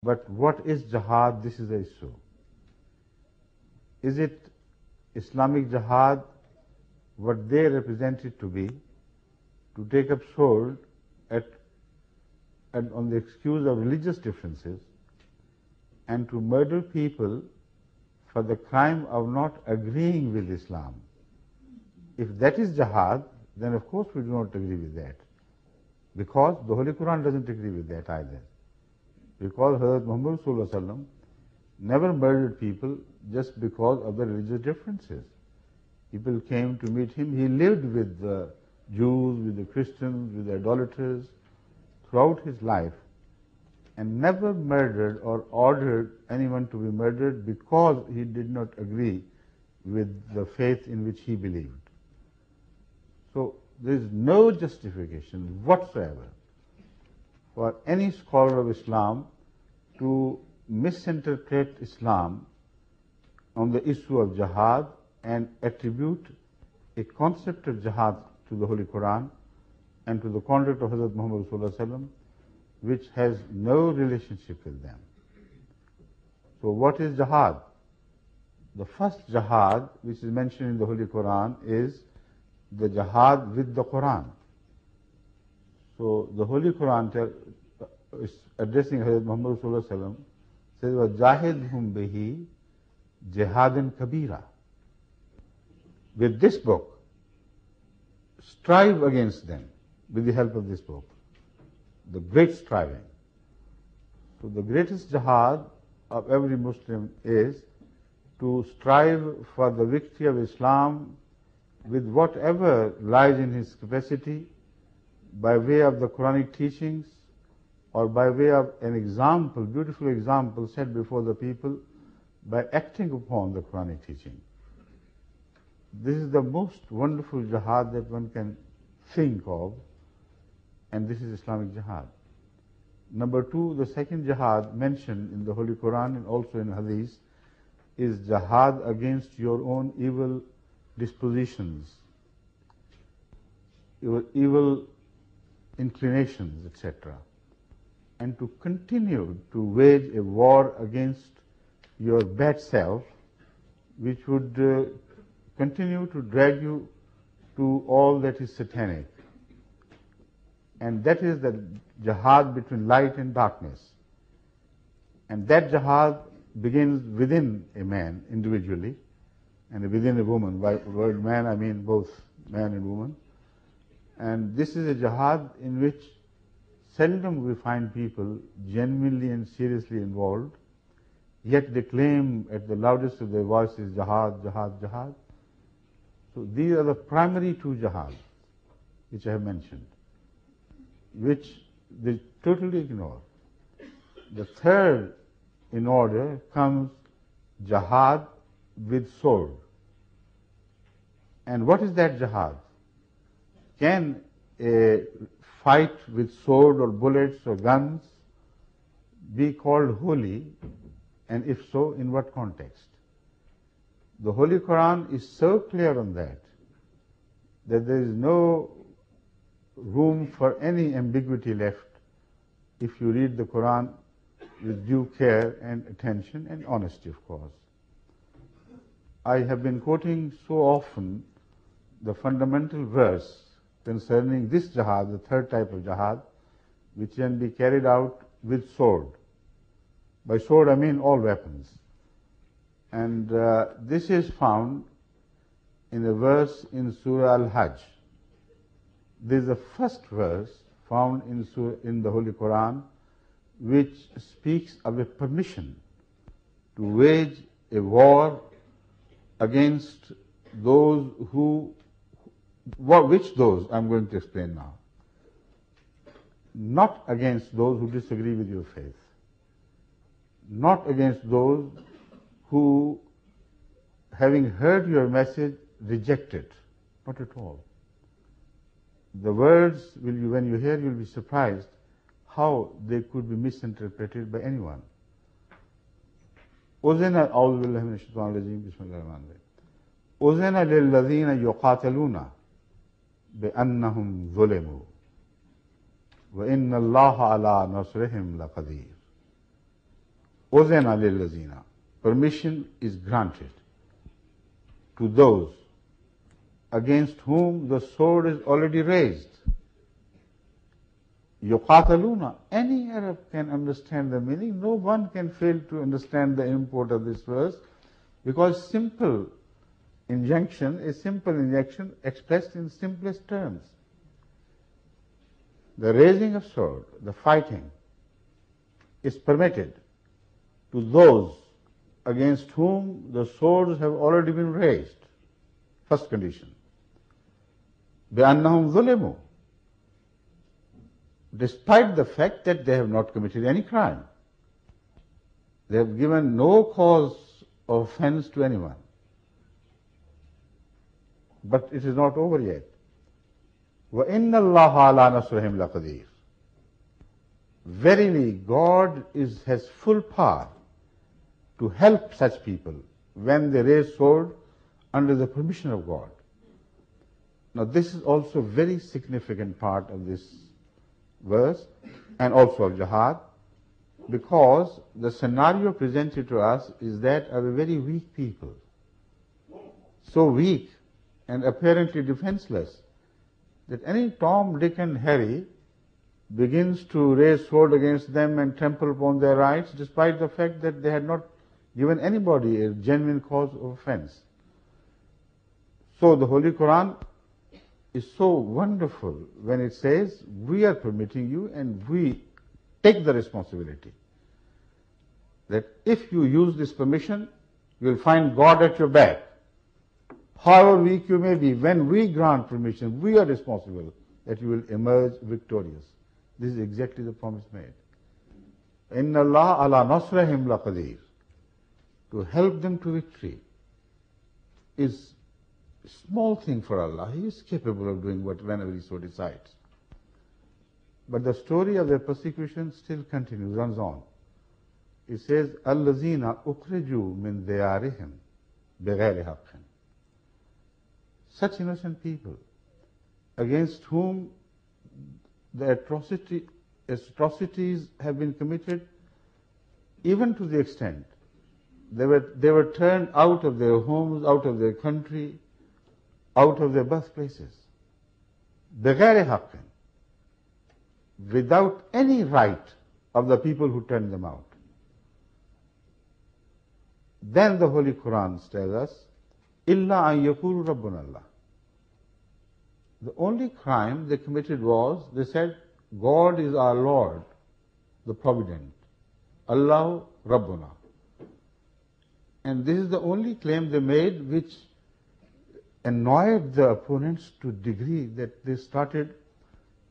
But what is jihad? This is the issue. Is it Islamic jihad, what they represent it to be, to take up sword on the excuse of religious differences and to murder people for the crime of not agreeing with Islam? If that is jihad, then of course we do not agree with that, because the Holy Quran doesn't agree with that either. Because Hazrat Muhammad Sallallahu Alaihi Wasallam never murdered people just because of the religious differences. People came to meet him. He lived with the Jews, with the Christians, with the idolaters throughout his life, and never murdered or ordered anyone to be murdered because he did not agree with the faith in which he believed. So there is no justification whatsoever for any scholar of Islam to misinterpret Islam on the issue of jihad and attribute a concept of jihad to the Holy Quran and to the conduct of Hazrat Muhammad Sallallahu Alaihi Wasallam, which has no relationship with them. So what is jihad? The first jihad which is mentioned in the Holy Quran is the jihad with the Quran. So the Holy Quran is addressing Hazrat Muhammad Sallallahu Alaihi Wasallam, says, وَجَاهِدْهُمْ بِهِ جِهَادًا كَبِيرًا. With this book, strive against them with the help of this book. The great striving. So the greatest jihad of every Muslim is to strive for the victory of Islam with whatever lies in his capacity, by way of the Quranic teachings or by way of an example, beautiful example set before the people, by acting upon the Quranic teaching. This is the most wonderful jihad that one can think of, and this is Islamic jihad. Number two, the second jihad mentioned in the Holy Quran and also in Hadith is jihad against your own evil dispositions, your evil inclinations, etc., and to continue to wage a war against your bad self, which would continue to drag you to all that is satanic. And that is the jihad between light and darkness. And that jihad begins within a man individually and within a woman. By the word man, I mean both man and woman. And this is a jihad in which seldom we find people genuinely and seriously involved, yet they claim at the loudest of their voices, jihad, jihad, jihad. So these are the primary two jihads which I have mentioned, which they totally ignore. The third in order comes jihad with sword. And what is that jihad? Can a fight with sword or bullets or guns be called holy? And if so, in what context? The Holy Quran is so clear on that there is no room for any ambiguity left if you read the Quran with due care and attention and honesty, of course. I have been quoting so often the fundamental verse concerning this jihad, the third type of jihad, which can be carried out with sword. By sword I mean all weapons. And this is found in a verse in Surah Al-Hajj. This is the first verse found in the Holy Quran which speaks of a permission to wage a war against those which those I'm going to explain now. Not against those who disagree with your faith. Not against those who, having heard your message, reject it. Not at all. The words, when you hear, you'll be surprised how they could be misinterpreted by anyone. أذن أعوذ بالله من الشيطان الرجيم بسم الله الرحمن الرحيم أذن للذين يقاتلون بأنهم ظلموا وإن الله على نصرهم لقدير. Uzina lillazina, permission is granted to those against whom the sword is already raised. Yuqataluna, any Arab can understand the meaning. No one can fail to understand the import of this verse, because simple injunction is simple injunction expressed in simplest terms. The raising of sword, the fighting, is permitted to those against whom the swords have already been raised. First condition. بِأَنَّهُمْ ظُلِمُوا, despite the fact that they have not committed any crime. They have given no cause of offense to anyone. But it is not over yet. وَإِنَّ اللَّهَ عَلَى نَصْرِهِمْ لَقَدِيرٌ. Verily, God has full power to help such people when they raise sword under the permission of God. Now, this is also a very significant part of this verse and also of Jihad, because the scenario presented to us is that of a very weak people. So weak and apparently defenseless that any Tom, Dick and Harry begins to raise sword against them and trample upon their rights, despite the fact that they had not given anybody a genuine cause of offense. So the Holy Quran is so wonderful when it says, we are permitting you and we take the responsibility that if you use this permission, you will find God at your back. However weak you may be, when we grant permission, we are responsible that you will emerge victorious. This is exactly the promise made. Inna Allah ala nasrahim laqadir. To help them to victory is a small thing for Allah. He is capable of doing whenever He so decides. But the story of their persecution still continues, runs on. It says, Allazina ukhriju min diyarihim bighayri haqqin. Such innocent people against whom the atrocities have been committed, even to the extent they were turned out of their homes, out of their country, out of their birthplaces. بِغَيْرِ حَقٍّ, without any right of the people who turned them out. Then the Holy Quran tells us, إِلَّا أَن يَقُولُوا رَبُّنَا اللَّهُ. The only crime they committed was, they said, God is our Lord, the Provident. Allah Rabbuna. And this is the only claim they made which annoyed the opponents to a degree that they started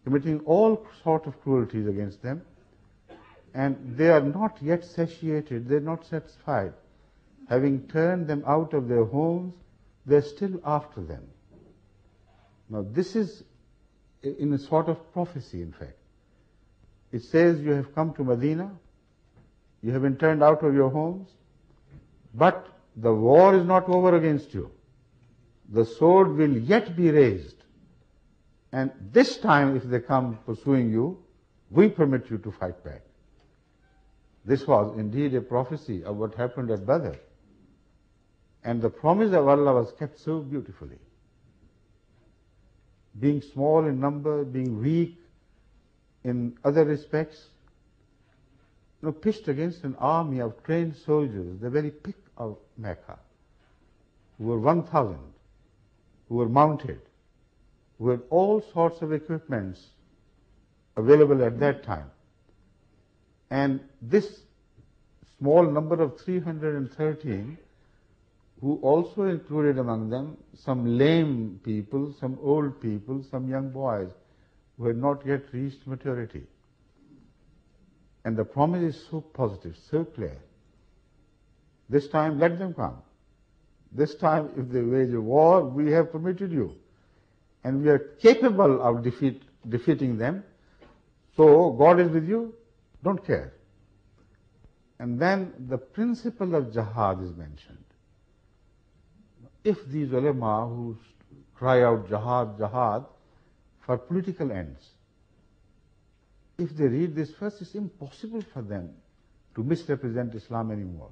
committing all sorts of cruelties against them. And they are not yet satiated, they are not satisfied. Having turned them out of their homes, they are still after them. Now this is in a sort of prophecy, in fact. It says, you have come to Medina, you have been turned out of your homes, but the war is not over against you. The sword will yet be raised. And this time, if they come pursuing you, we permit you to fight back. This was indeed a prophecy of what happened at Badr. And the promise of Allah was kept so beautifully. Being small in number, being weak in other respects, pitched against an army of trained soldiers, the very pick of Mecca, who were 1,000, who were mounted, who had all sorts of equipments available at that time. And this small number of 313, who also included among them some lame people, some old people, some young boys who had not yet reached maturity. And the promise is so positive, so clear. This time, let them come. This time, if they wage a war, we have permitted you. And we are capable of defeating them. So, God is with you, don't care. And then the principle of Jihad is mentioned. If these ulama who cry out Jihad, Jihad for political ends, if they read this verse, it's impossible for them to misrepresent Islam anymore.